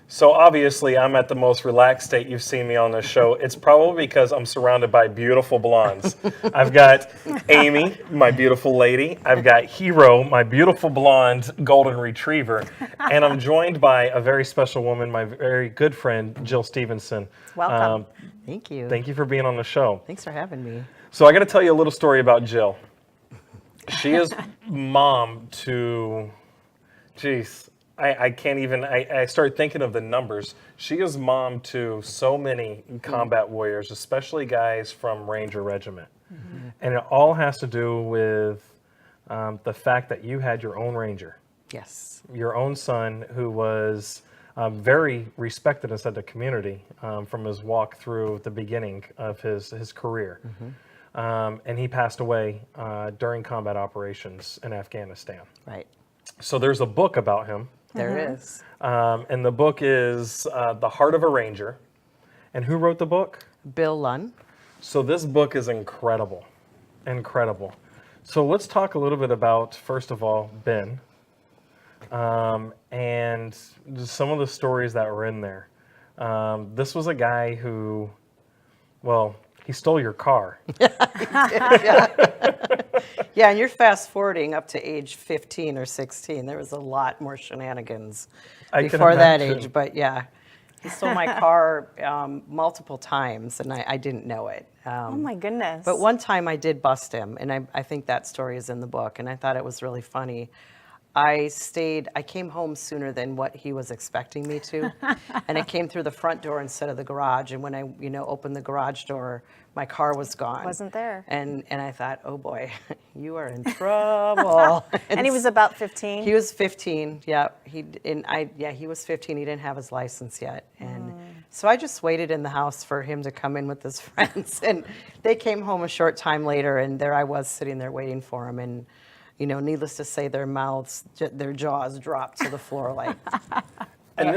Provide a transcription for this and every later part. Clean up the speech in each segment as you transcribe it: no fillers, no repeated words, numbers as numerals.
So obviously, I'm at the most relaxed state you've seen me on this show. It's probably because I'm surrounded by beautiful blondes. I've got Amy, my beautiful lady. I've got Hero, my beautiful blonde golden retriever. And I'm joined by a very special woman, my very good friend, Jill Stevenson. Welcome. Thank you. Thank you for being on the show. Thanks for having me. So I got to tell you a little story about Jill. She is mom to, geez, I can't even, I started thinking of the numbers. She is mom to so many combat warriors, especially guys from Ranger Regiment. Mm-hmm. And it all has to do with the fact that you had your own Ranger. Yes. Your own son who was very respected inside the community from his walk through the beginning of his career. Mm-hmm. And he passed away during combat operations in Afghanistan. Right. So there's a book about him. There is. And the book is The Heart of a Ranger. And who wrote the book? Bill Lunn. So this book is incredible. Incredible. So let's talk a little bit about, first of all, Ben. And just some of the stories that were in there. This was a guy who, well, he stole your car. Yeah, and you're fast forwarding up to age 15 or 16. There was a lot more shenanigans before that age, but yeah. He stole my car multiple times, and I didn't know it. Oh my goodness. But one time I did bust him, and I think that story is in the book, and I thought it was really funny. I came home sooner than what he was expecting me to, and I came through the front door instead of the garage, and when I opened the garage door, my car was gone. Wasn't there. And I thought, oh boy, you are in trouble. And he was about 15? He was 15, yeah. He was 15. He didn't have his license yet. And so I just waited in the house for him to come in with his friends. And they came home a short time later, and there I was sitting there waiting for him. And, needless to say, their jaws dropped to the floor like... And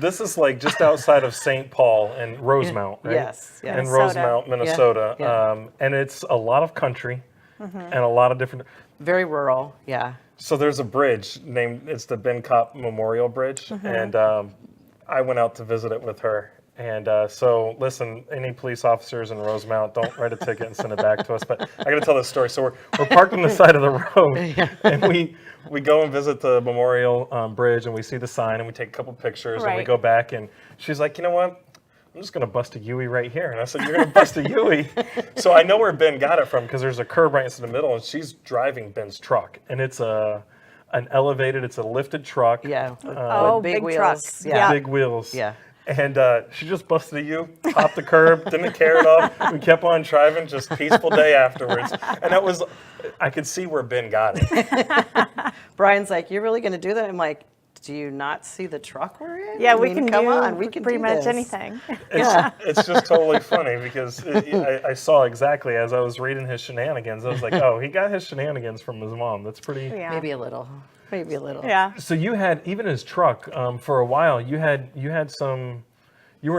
this is like just outside of St. Paul and Rosemount, right? Yes. In Minnesota. Rosemount, Minnesota. Yeah. And it's a lot of country and a lot of different... Very rural, yeah. So there's a bridge it's the Ben Cop Memorial Bridge. And I went out to visit it with her. And so, listen, any police officers in Rosemount, don't write a ticket and send it back to us. But I got to tell this story. So we're parked on the side of the road, and we go and visit the Memorial Bridge, and we see the sign, and we take a couple pictures, and we Right. go back, and she's like, you know what? I'm just going to bust a Yui right here. And I said, you're going to bust a Yui? So I know where Ben got it from, because there's a curb right in the middle, and she's driving Ben's truck. And it's an elevated, it's a lifted truck. Yeah. Oh, with big wheels. truck. Yeah. Big wheels. Yeah. And she just busted a U, popped the curb, didn't care at all. We kept on driving, just peaceful day afterwards. And I could see where Ben got it. Brian's like, you're really going to do that? I'm like, do you not see the truck we're in? Yeah, I we mean, can come do on, we can pretty do much this. anything. It's just totally funny because I saw exactly as I was reading his shenanigans. I was like, oh, he got his shenanigans from his mom. That's pretty... Yeah. Maybe a little. Yeah. So you had, even his truck, for a while, you were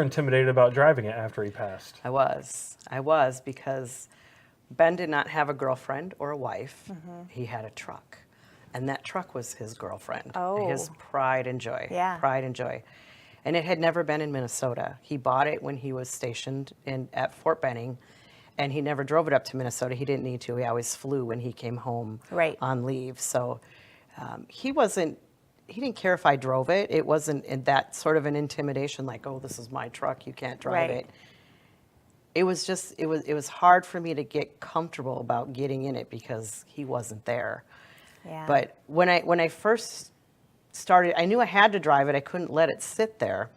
intimidated about driving it after he passed. I was because Ben did not have a girlfriend or a wife. He had a truck. And that truck was his girlfriend. Oh. His pride and joy. Yeah. Pride and joy. And it had never been in Minnesota. He bought it when he was stationed at Fort Benning, and he never drove it up to Minnesota. He didn't need to. He always flew when he came home Right. on leave. So he didn't care if I drove it. It wasn't in that sort of an intimidation like, oh, this is my truck, you can't drive Right. it. It was hard for me to get comfortable about getting in it because he wasn't there. Yeah. But when I first started, I knew I had to drive it. I couldn't let it sit there.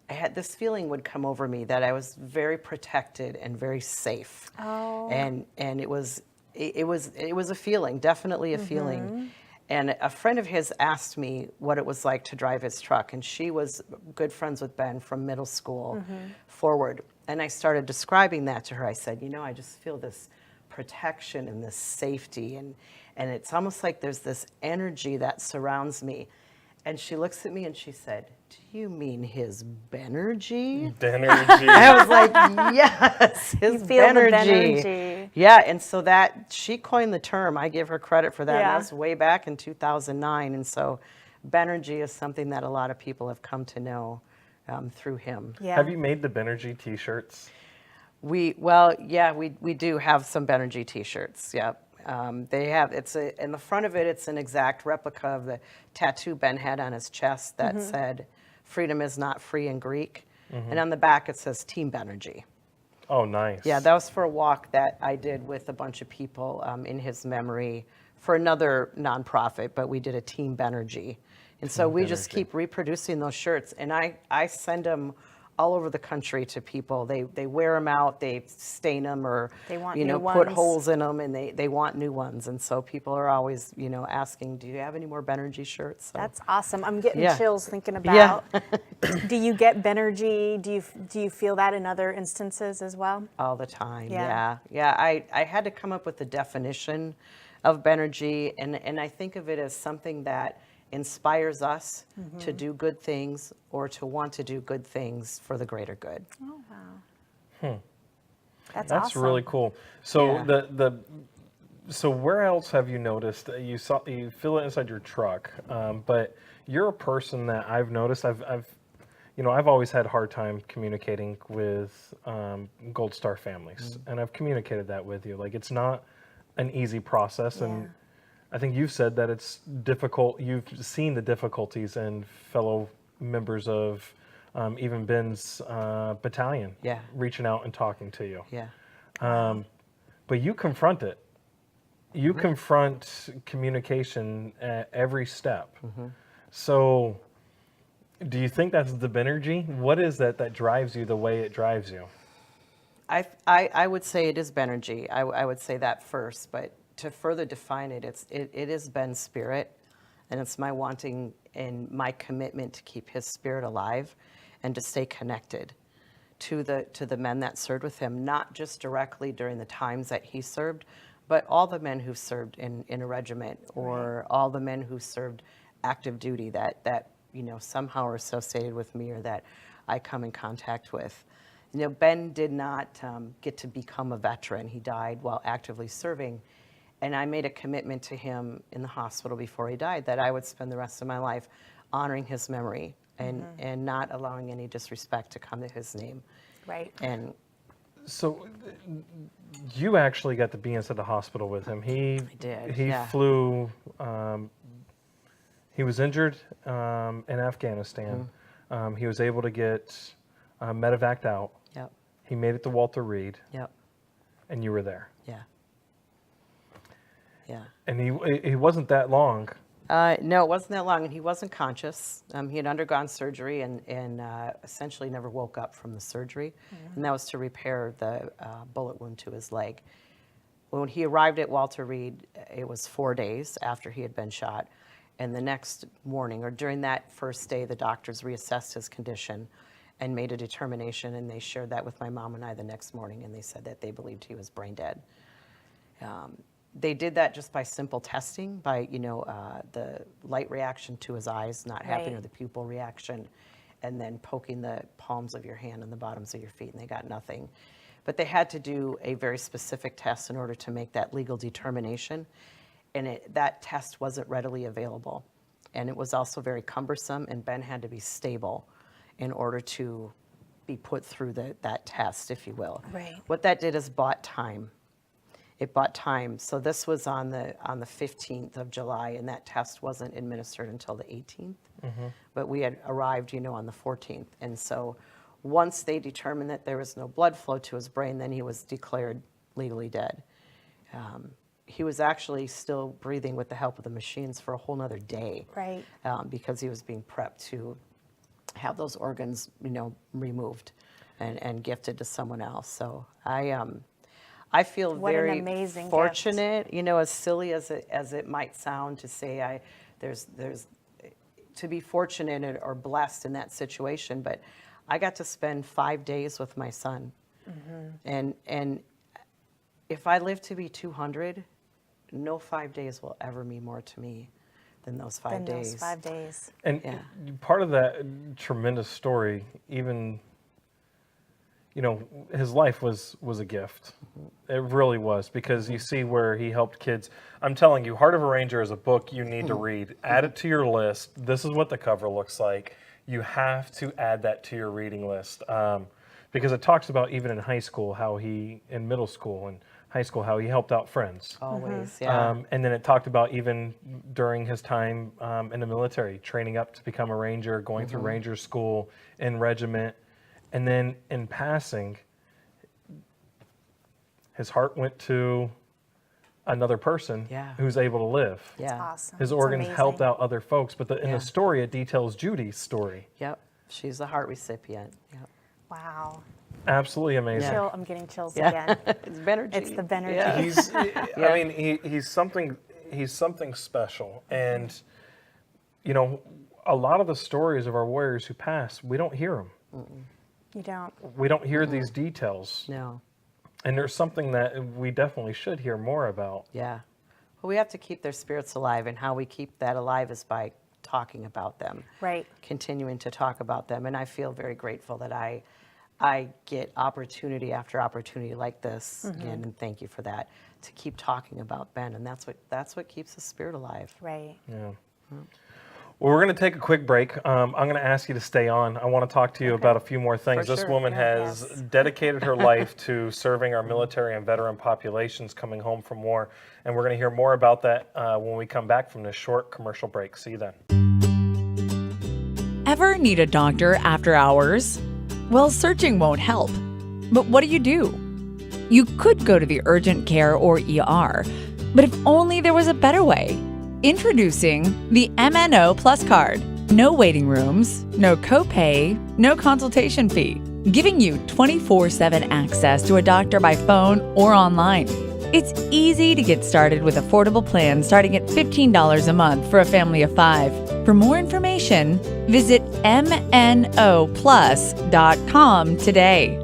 I had this feeling would come over me that I was very protected and very safe. Oh. And it was a feeling, definitely a feeling. And a friend of his asked me what it was like to drive his truck, and she was good friends with Ben from middle school forward. And I started describing that to her. I said, I just feel this protection and this safety, and it's almost like there's this energy that surrounds me. And she looks at me and she said, do you mean his Benergy? Benergy. I was like, yes, his You feel the Benergy. Benergy. Yeah, and so that, she coined the term. I give her credit for that. Yeah. And that was way back in 2009. And so Benergy is something that a lot of people have come to know through him. Yeah. Have you made the Benergy t-shirts? We do have some Benergy t-shirts. Yep. They have, in the front of it, it's an exact replica of the tattoo Ben had on his chest that said, "Freedom is not free" in Greek. And on the back it says Team Benergy. Oh, nice. Yeah, that was for a walk that I did with a bunch of people in his memory for another nonprofit, but we did a Team Benergy. And so we just Benergy. keep reproducing those shirts, and I send them all over the country to people. They wear them out, they stain them, or They want put new ones. holes in them, and they want new ones. And so people are always asking, "Do you have any more Benergy shirts?" So, That's awesome. I'm getting Yeah. chills thinking Yeah. about. Do you get Benergy? Do you feel that in other instances as well? all the time. Yeah. Yeah. I had to come up with the definition of Benergy, and I think of it as something that inspires us to do good things or to want to do good things for the greater good. Oh wow. That's That's awesome. really cool. So Yeah. so where else have you noticed you feel it inside your truck? But you're a person that I've noticed. I've always had a hard time communicating with Gold Star families, and I've communicated that with you. Like, it's not an easy process, and Yeah. I think you've said that it's difficult. You've seen the difficulties in fellow members of even Ben's battalion Yeah. reaching out and talking to you. Yeah. But you confront it. You confront communication at every step. So, do you think that's the Benergy? What is that drives you the way it drives you? I would say it is Benergy. I would say that first, but to further define it, it is Ben's spirit, and it's my wanting and my commitment to keep his spirit alive and to stay connected to the men that served with him, not just directly during the times that he served, but all the men who served in a regiment, or all the men who served active duty that somehow are associated with me or that I come in contact with. Ben did not get to become a veteran. He died while actively serving. And I made a commitment to him in the hospital before he died that I would spend the rest of my life honoring his memory and not allowing any disrespect to come to his name. Right. And So, you actually got to be inside the hospital with him. He did, He yeah. flew. He was injured in Afghanistan. He was able to get medevaced out. Yep, He made it to Walter Reed, yep, and you were there. yeah, yeah. And he wasn't that long. No, it wasn't that long, and he wasn't conscious. He had undergone surgery and essentially never woke up from the surgery, and that was to repair the bullet wound to his leg. When he arrived at Walter Reed, it was 4 days after he had been shot, and the next morning, or during that first day, the doctors reassessed his condition and made a determination, and they shared that with my mom and I the next morning, and they said that they believed he was brain dead. They did that just by simple testing, by the light reaction to his eyes not happening, Right. or the pupil reaction, and then poking the palms of your hand and the bottoms of your feet, and they got nothing. But they had to do a very specific test in order to make that legal determination, and that test wasn't readily available, and it was also very cumbersome, and Ben had to be stable in order to be put through that test, if you will. Right. What that did is bought time. It bought time. So this was on the 15th of July, and that test wasn't administered until the 18th. But we had arrived, on the 14th. And so once they determined that there was no blood flow to his brain, then he was declared legally dead. He was actually still breathing with the help of the machines for a whole nother day. Right. Because he was being prepped to have those organs, removed and gifted to someone else. So I feel What an very amazing gift. fortunate, as silly as it might sound to say there's to be fortunate or blessed in that situation, but I got to spend 5 days with my son. And if I live to be 200, no 5 days will ever mean more to me than those 5 Then days. those 5 days. And Yeah. part of that tremendous story, even you know, his life was a gift. It really was, because you see where he helped kids. I'm telling you, Heart of a Ranger is a book you need to read. Add it to your list. This is what the cover looks like. You have to add that to your reading list, because it talks about even in high school in middle school and high school, how he helped out friends. Always, yeah. And then it talked about even during his time in the military, training up to become a ranger, going through ranger school, in regiment. And then in passing, his heart went to another person Yeah. who's able to live. Yeah. Awesome. His It's organs amazing. helped out other folks. But in Yeah. the story, it details Judy's story. Yep. She's a heart recipient. Yep. Wow. Absolutely amazing. Chill, I'm getting chills Yeah. again. It's Benergy. It's the Benergy. Yeah. He's, I mean, he's something special. And, you know, a lot of the stories of our warriors who pass, we don't hear them. You don't. We don't hear these details. No. And there's something that we definitely should hear more about. Yeah. Well, we have to keep their spirits alive, and how we keep that alive is by talking about them. Right. Continuing to talk about them. And I feel very grateful that I get opportunity after opportunity like this, again, and thank you for that, to keep talking about Ben. And that's what keeps the spirit alive. Right. Yeah. Well, we're going to take a quick break. I'm going to ask you to stay on. I want to talk to you about a few more things. For This sure. woman has Yes. dedicated her life to serving our military and veteran populations coming home from war. And we're going to hear more about that when we come back from this short commercial break. See you then. Ever need a doctor after hours? Well, searching won't help. But what do? You could go to the urgent care or ER, but if only there was a better way. Introducing the MNO Plus Card. No waiting rooms, no copay, no consultation fee, giving you 24/7 access to a doctor by phone or online. It's easy to get started with affordable plans starting at $15 a month for a family of 5. For more information, visit mnoplus.com today.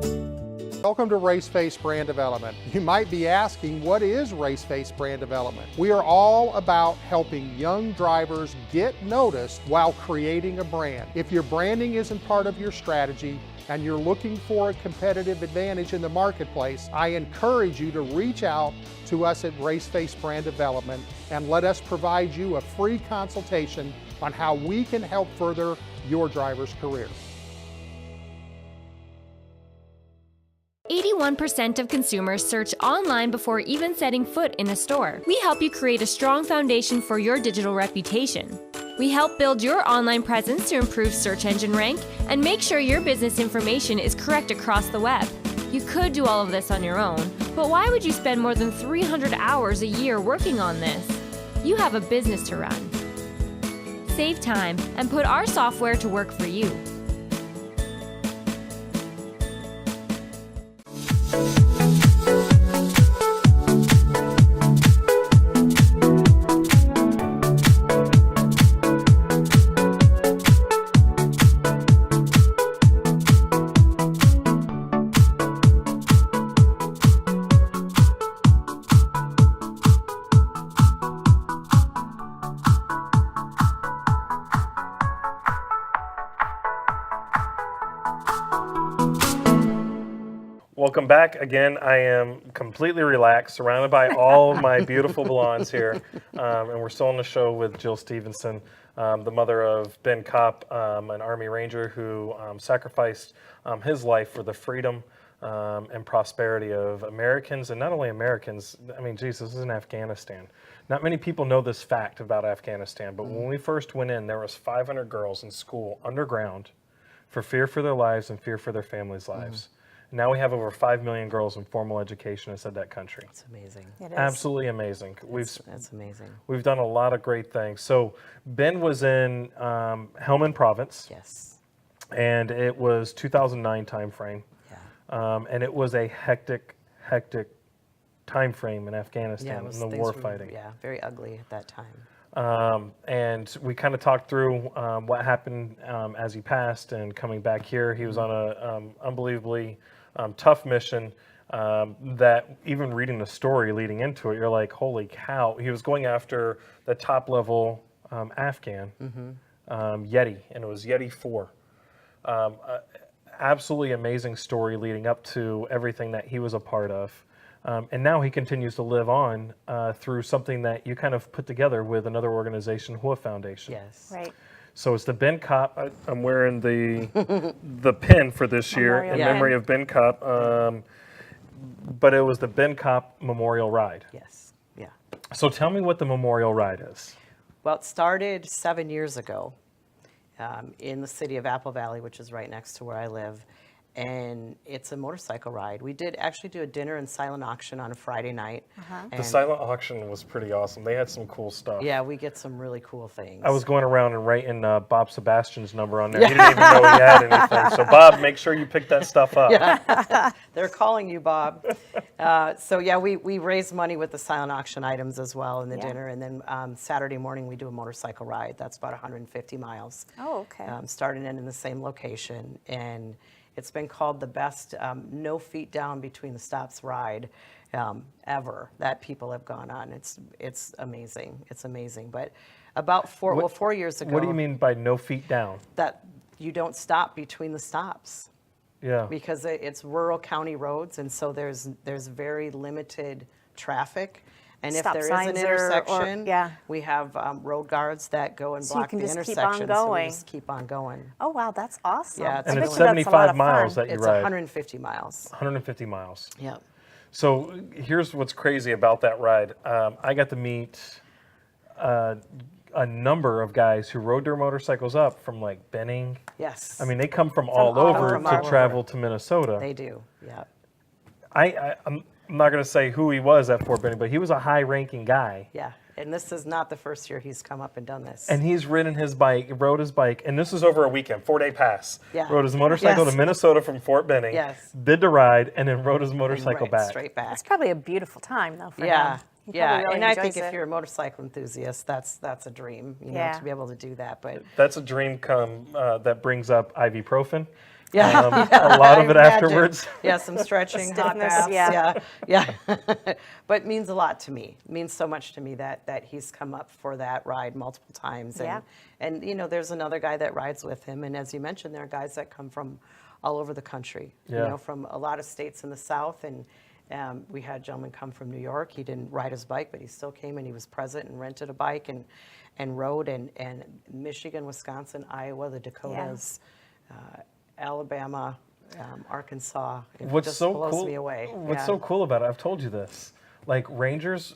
Welcome to Raceface Brand Development. You might be asking, what is Raceface Brand Development? We are all about helping young drivers get noticed while creating a brand. If your branding isn't part of your strategy and you're looking for a competitive advantage in the marketplace, I encourage you to reach out to us at Raceface Brand Development and let us provide you a free consultation on how we can help further your driver's career. 81% of consumers search online before even setting foot in a store. We help you create a strong foundation for your digital reputation. We help build your online presence to improve search engine rank and make sure your business information is correct across the web. You could do all of this on your own, but why would you spend more than 300 hours a year working on this? You have a business to run. Save time and put our software to work for you. Welcome back. Again, I am completely relaxed, surrounded by all of my beautiful blondes here. And we're still on the show with Jill Stevenson, the mother of Ben Kopp, an Army Ranger who sacrificed his life for the freedom and prosperity of Americans, and not only Americans. I mean, geez, this is in Afghanistan. Not many people know this fact about Afghanistan, but when we first went in, there was 500 girls in school underground for fear for their lives and fear for their families' lives. Now we have over 5 million girls in formal education inside that country. It's amazing. It is. Absolutely amazing. That's amazing. We've done a lot of great things. So Ben was in Helmand Province, Yes. and it was 2009 time frame. Yeah. And it was a hectic time frame in Yeah, Afghanistan it was, in the things war were, fighting. yeah, very ugly at that time. And we kind of talked through what happened as he passed and coming back here. He was on a unbelievably tough mission that even reading the story leading into it, you're like, holy cow. He was going after the top level Afghan Yeti, and it was Yeti 4. absolutely amazing story leading up to everything that he was a part of. And now he continues to live on through something that you kind of put together with another organization, Hua Foundation. Yes. Right. So it's the Ben Kopp. I'm wearing the pin for this year Memorial in pin. memory of Ben Kopp. But it was the Ben Kopp Memorial Ride. Yes. Yeah. So tell me what the Memorial Ride is. Well, it started 7 years ago in the city of Apple Valley, which is right next to where I live. And it's a motorcycle ride. We did actually do a dinner and silent auction on a Friday night. The silent auction was pretty awesome. They had some cool stuff. Yeah, we get some really cool things. I was going around and writing Bob Sebastian's number on there. He didn't even know he had anything. So Bob, make sure you pick that stuff up. They're calling you, Bob. So yeah, we raise money with the silent auction items as well in the dinner. And then Saturday morning we do a motorcycle ride. That's about 150 miles. Oh, okay. Starting in the same location. And it's been called the best no feet down between the stops ride ever that people have gone on. It's amazing. It's amazing. But about 4 years ago. What do you mean by no feet down? That you don't stop between the stops. Yeah. Because it's rural county roads, and so there's very limited traffic. And if Stop there is an signs intersection, yeah. we have road guards that go and So you block can the just keep on intersection. So we going. just keep on going. Oh, wow, that's awesome. Yeah, it's I And bet it's you that's a lot 75 of miles fun. that you It's ride. 150 miles. 150 miles. Yep. So here's what's crazy about that ride. I got to meet a number of guys who rode their motorcycles up from like Benning. Yes. I mean, they come from all over from to all over. travel to Minnesota. They do. Yep. I'm not going to say who he was at Fort Benning, but he was a high-ranking guy. Yeah. And this is not the first year he's come up and done this. And he's ridden his bike, rode his bike, and this was over a weekend, 4-day pass. Yeah. Rode his motorcycle Yes. to Minnesota from Fort Benning. Yes. Did the ride, and then rode his motorcycle Right, back. straight back. It's probably a beautiful time, though, for Yeah. him. He Yeah, probably really and I think enjoys if it. you're a motorcycle enthusiast, that's a dream, you know, Yeah. to be able to do that. But That's a dream that brings up ibuprofen. yeah, A lot of I it imagine. afterwards. Yeah, some stretching, hot Stiffness, baths. yeah. Yeah. But it means a lot to me. It means so much to me that he's come up for that ride multiple times. Yeah. And you know, there's another guy that rides with him. And as you mentioned, there are guys that come from all over the country. Yeah. You know, from a lot of states in the South. And we had a gentleman come from New York. He didn't ride his bike, but he still came and he was present and rented a bike and rode. And Michigan, Wisconsin, Iowa, the Dakotas, Alabama, Arkansas. It What's just so blows cool? me away. What's Yeah. so cool about it? I've told you this. Like Rangers,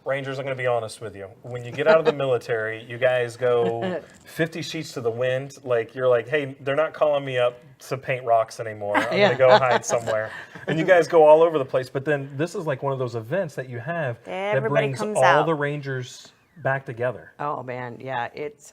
I'm going to be honest with you. When you get out of the military, you guys go 50 sheets to the wind. Like you're like, hey, they're not calling me up to paint rocks anymore. I'm going to go hide somewhere. And you guys go all over the place. But then this is like one of those events that you have that Everybody brings comes all out. the Rangers back together. Oh man, yeah. It's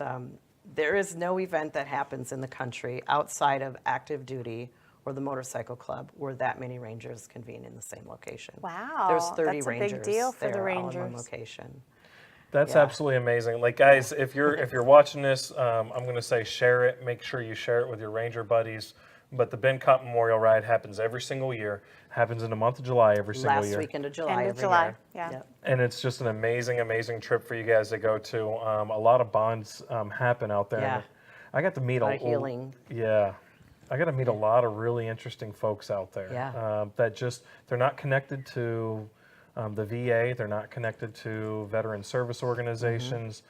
there is no event that happens in the country outside of active duty or the motorcycle club where that many Rangers convene in the same location. Wow, There's 30 that's a big Rangers deal for the there all in one Rangers. location. That's Yeah. absolutely amazing. Like guys, if you're watching this, I'm going to say share it. Make sure you share it with your Ranger buddies. But the Ben Kopp Memorial Ride happens every single year. Happens in the month of July every single Last year. weekend of July. End of every July, year. yeah. Yep. And it's just an amazing, amazing trip for you guys to go to. A lot of bonds happen out there. Yeah. I got to meet A lot of healing. Yeah. I got to meet a lot of really interesting folks out there. Yeah. That just, they're not connected to the VA. They're not connected to veteran service organizations.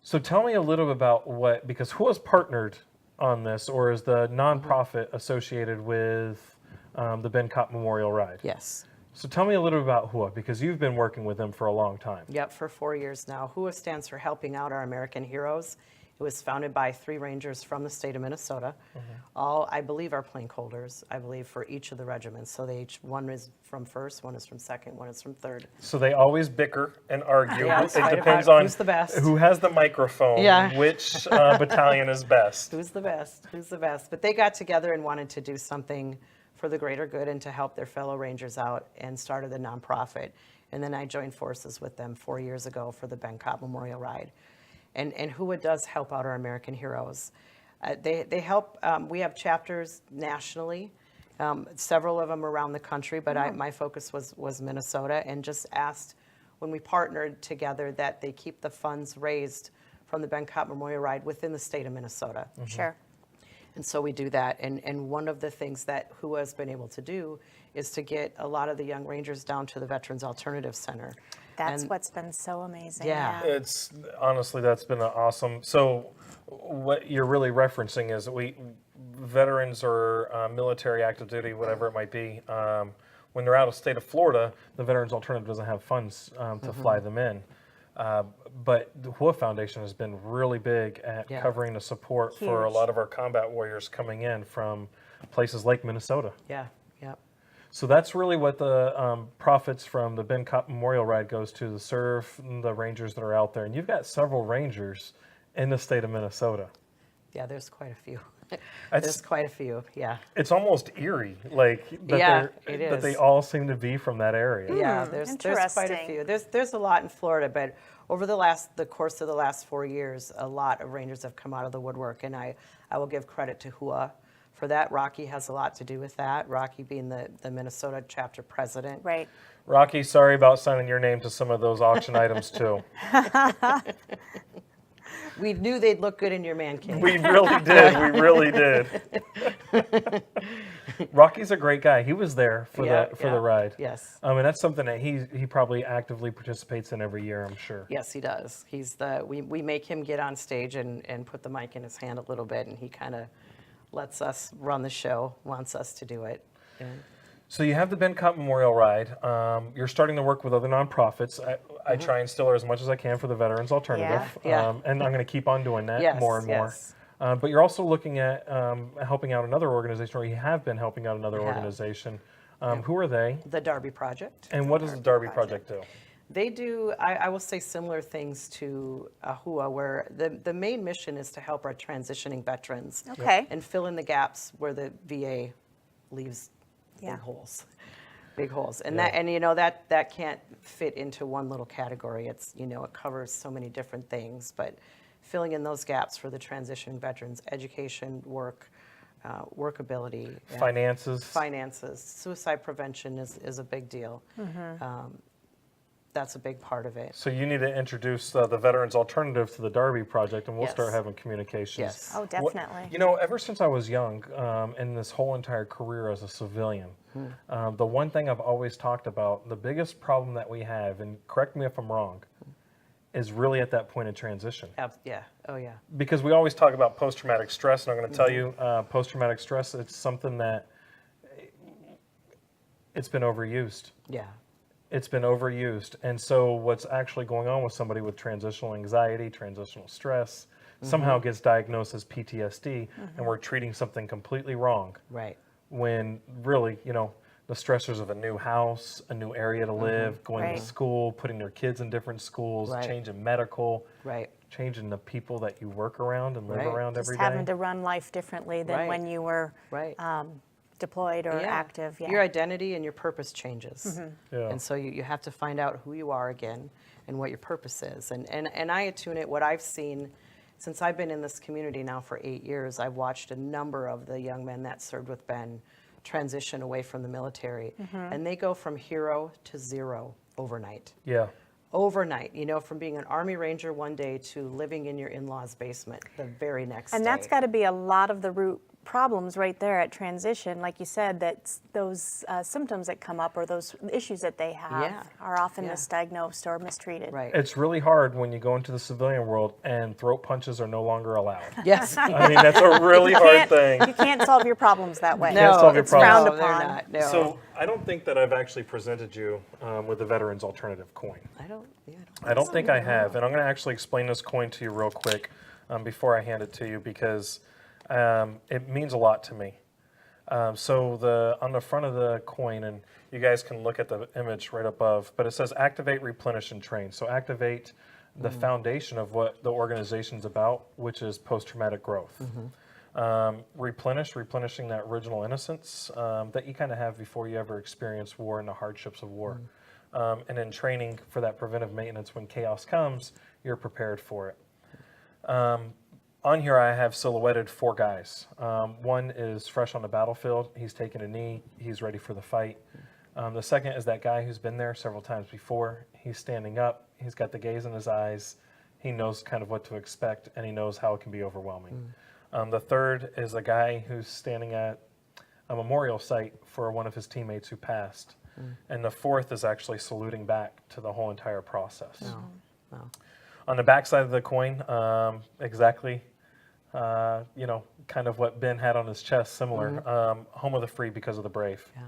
So tell me a little bit about because who has partnered on this, or is the nonprofit associated with the Ben Kopp Memorial Ride? Yes. So tell me a little bit about HUA, because you've been working with them for a long time. Yep, for 4 years now. HUA stands for Helping Out Our American Heroes. It was founded by 3 Rangers from the state of Minnesota. All, I believe, are plank holders, I believe, for each of the regiments. So one is from 1st, one is from 2nd, one is from 3rd. So they always bicker and argue. Yeah, It it's fight depends about on who's the best. who has the microphone, Yeah. which battalion is best. Who's the best? Who's the best? But they got together and wanted to do something for the greater good and to help their fellow Rangers out and started a nonprofit. And then I joined forces with them 4 years ago for the Ben Kopp Memorial Ride. And HUA does help out our American heroes. They help, we have chapters nationally, several of them around the country, but my focus was Minnesota, and just asked when we partnered together that they keep the funds raised from the Ben Kopp Memorial Ride within the state of Minnesota. Sure. And so we do that. And one of the things that HUA has been able to do is to get a lot of the young Rangers down to the Veterans Alternative Center. That's And- what's been so amazing. Yeah. It's honestly, that's been awesome. So what you're really referencing is veterans or military, active duty, whatever it might be, when they're out of state of Florida, the Veterans Alternative doesn't have funds to fly them in. But the HUA Foundation has been really big at Yeah. covering the support for a Huge. lot of our combat warriors coming in from places like Minnesota. Yeah, yep. So that's really what the profits from the Ben Cop Memorial Ride goes to serve the Rangers that are out there. And you've got several Rangers in the state of Minnesota. Yeah, there's quite a few. That's- There's quite a few, yeah. It's almost eerie, like that, Yeah, that they is. all seem to be from that area. Yeah, there's quite a interesting. few. There's a lot in Florida, but over the course of the last 4 years, a lot of Rangers have come out of the woodwork, and I will give credit to HUA for that. Rocky has a lot to do with that. Rocky being the Minnesota chapter president. Right. Rocky, sorry about signing your name to some of those auction items too. We knew they'd look good in your man cave. We really did. We really did. Rocky's a great guy. He was there for Yeah, the yeah. ride. Yes. And that's something that he probably actively participates in every year, I'm sure. Yes, he does. We make him get on stage and put the mic in his hand a little bit, and he kind of lets us run the show, wants us to do it. And So you have the Ben Cop Memorial Ride. You're starting to work with other nonprofits. I try and still as much as I can for the Veterans Alternative. Yeah. And I'm going to keep on doing that Yes, more and more. yes. But you're also looking at helping out another organization, or you have been helping out another We have. organization. Who are they? the Darby Project. And what does the Darby Project do? They do, I will say, similar things to HUA, where the main mission is to help our transitioning veterans Okay. and fill in the gaps where the VA leaves Yeah. big holes. Big holes. And Yeah. that can't fit into one little category. It's, it covers so many different things, but filling in those gaps for the transitioning veterans, education, work, workability, and finances, suicide prevention is a big deal. That's a big part of it. So you need to introduce the Veterans Alternative to the Darby Project, and we'll start Yes. having communications. Yes. Oh, definitely. Ever since I was young, in this whole entire career as a civilian, the one thing I've always talked about, the biggest problem that we have, and correct me if I'm wrong, is really at that point of transition. Yeah. Oh, yeah. Because we always talk about post-traumatic stress, and I'm going to tell you, post-traumatic stress, it's something that it's been overused. Yeah. It's been overused. And so what's actually going on with somebody with transitional anxiety, transitional stress, somehow gets diagnosed as PTSD, and we're treating something completely wrong. Right. When really, the stressors of a new house, a new area to live, going Right. to school, putting their kids in different schools, Right. changing medical, Right. changing the people that you work around and live Right. around Just every having day. to run life differently than Right. when you were Right. deployed or Yeah. active. Yeah. Your identity and your purpose changes. Yeah. And so you have to find out who you are again and what your purpose is. And I attune it, what I've seen since I've been in this community now for 8 years, I've watched a number of the young men that served with Ben transition away from the military. And they go from hero to zero overnight. Yeah. Overnight, from being an Army Ranger one day to living in your in-laws' basement the very next day. And that's got to be a lot of the root problems right there at transition. Like you said, that those symptoms that come up or those issues that they have Yeah. are often Yeah. misdiagnosed or mistreated. Right. It's really hard when you go into the civilian world and throat punches are no longer allowed. Yes. I mean, that's a really hard thing. You can't solve your problems that way. can't solve your it's problems. frowned No, they're upon. not. No. So I don't think that I've actually presented you with the Veterans Alternative coin. I don't I don't think I have, and I'm going to actually explain this coin to you real quick before I hand it to you because it means a lot to me. So on the front of the coin, and you guys can look at the image right above, but it says activate, replenish, and train. So activate the foundation of what the organization's about, which is post-traumatic growth. Replenishing that original innocence that you kind of have before you ever experience war and the hardships of war. And then training for that preventive maintenance when chaos comes, you're prepared for it. On here, I have silhouetted 4 guys. One is fresh on the battlefield. He's taken a knee. He's ready for the fight. The second is that guy who's been there several times before. He's standing up. He's got the gaze in his eyes. He knows kind of what to expect, and he knows how it can be overwhelming. The third is a guy who's standing at a memorial site for one of his teammates who passed. And the fourth is actually saluting back to the whole entire process. Wow. On the back side of the coin, exactly, kind of what Ben had on his chest, similar, home of the free because of the brave. Yeah.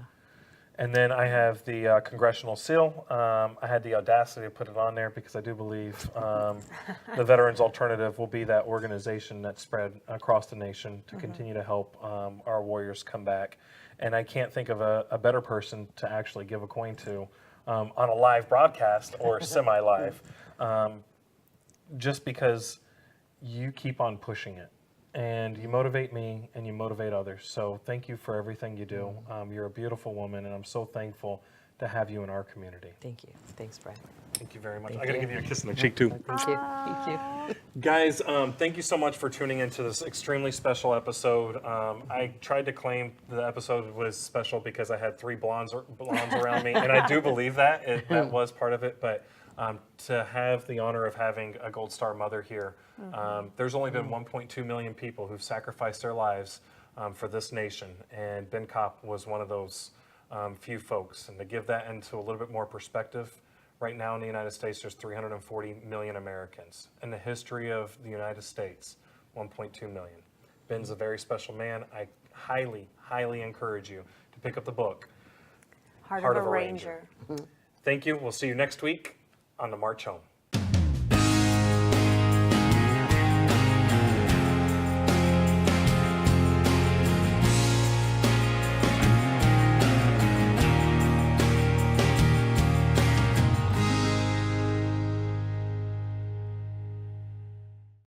And then I have the Congressional Seal. I had the audacity to put it on there because I do believe the Veterans Alternative will be that organization that's spread across the nation to continue to help our warriors come back. And I can't think of a better person to actually give a coin to on a live broadcast or semi-live, just because you keep on pushing it. And you motivate me and you motivate others. So thank you for everything you do. You're a beautiful woman, and I'm so thankful to have you in our community. Thank you. Thanks, Brian. Thank you very much. Thank I got to you. give you a kiss on the cheek, too. Thank you. Thank you. Guys, thank you so much for tuning into this extremely special episode. I tried to claim the episode was special because I had 3 blondes around me, and I do believe that. That was part of it, but to have the honor of having a Gold Star mother here, there's only been 1.2 million people who've sacrificed their lives for this nation, and Ben Kopp was one of those few folks. And to give that into a little bit more perspective, right now in the United States, there's 340 million Americans. In the history of the United States, 1.2 million. Ben's a very special man. I highly, highly encourage you to pick up the book, Heart of a Ranger. Thank you. We'll see you next week on the March Home.